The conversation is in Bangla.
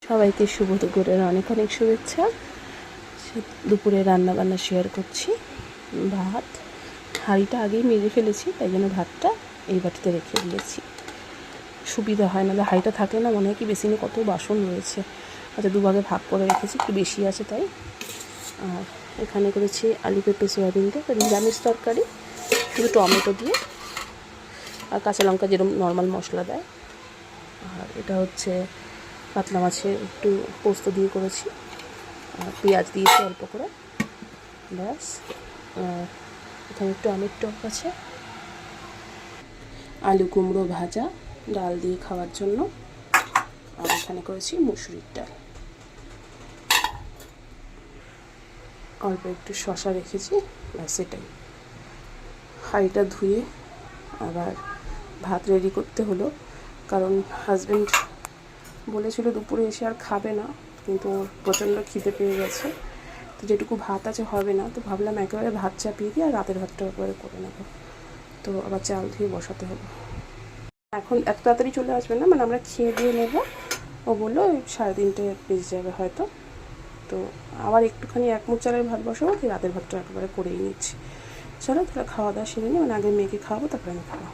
সবাইকে শুভ দুপুরের অনেক অনেক শুভেচ্ছা। দুপুরে রান্নাবান্না শেয়ার করছি। ভাত হাঁড়িটা আগেই মেজে ফেলেছি, তাই জন্য ভাতটা এই বাটিতে রেখে দিয়েছি, সুবিধা হয়। নাহলে হাঁড়িটা থাকে না, মনে হয় কি বেসিনে কত বাসন রয়েছে। আচ্ছা, দুভাগে ভাগ করে রেখেছি, একটু বেশি আছে তাই। আর এখানে করেছি আলু পেঁপে সয়াবিন দিয়ে নিরামিষ তরকারি, শুধু টমেটো দিয়ে আর কাঁচা লঙ্কা যেরকম নর্মাল মশলা দেয়। আর এটা হচ্ছে পাতলা মাছের একটু পোস্ত দিয়ে করেছি, আর পেঁয়াজ দিয়েছি অল্প করে, ব্যাস। আর এখানে একটু আমের টক আছে, আলু কুমড়ো ভাজা ডাল দিয়ে খাওয়ার জন্য। আর এখানে করেছি মুসুরির ডাল, অল্প একটু শশা রেখেছি, ব্যাস এটাই। হাঁড়িটা ধুয়ে আবার ভাত রেডি করতে হলো, কারণ হাজব্যান্ড বলেছিল দুপুরে এসে আর খাবে না, কিন্তু ওর প্রচণ্ড খিদে পেয়ে গেছে। তো যেটুকু ভাত আছে হবে না, তো ভাবলাম একেবারে ভাত চাপিয়ে দিয়ে আর রাতের ভাতটা একেবারে করে নেবো। তো আবার চাল ধুয়ে বসাতে হবে। এখন এত তাড়াতাড়ি চলে আসবে না, মানে আমরা খেয়ে দিয়ে নেবো। ও বললো 3:30 বেজে যাবে হয়তো। তো আবার একটুখানি এক মুঠ চালের ভাত বসাবো, কি রাতের ভাতটা একেবারে করেই নিচ্ছি। চলো তাহলে খাওয়া দাওয়া সেরে নিই, মানে আগে মেয়েকে খাওয়াবো, তারপরে আমি খাবো।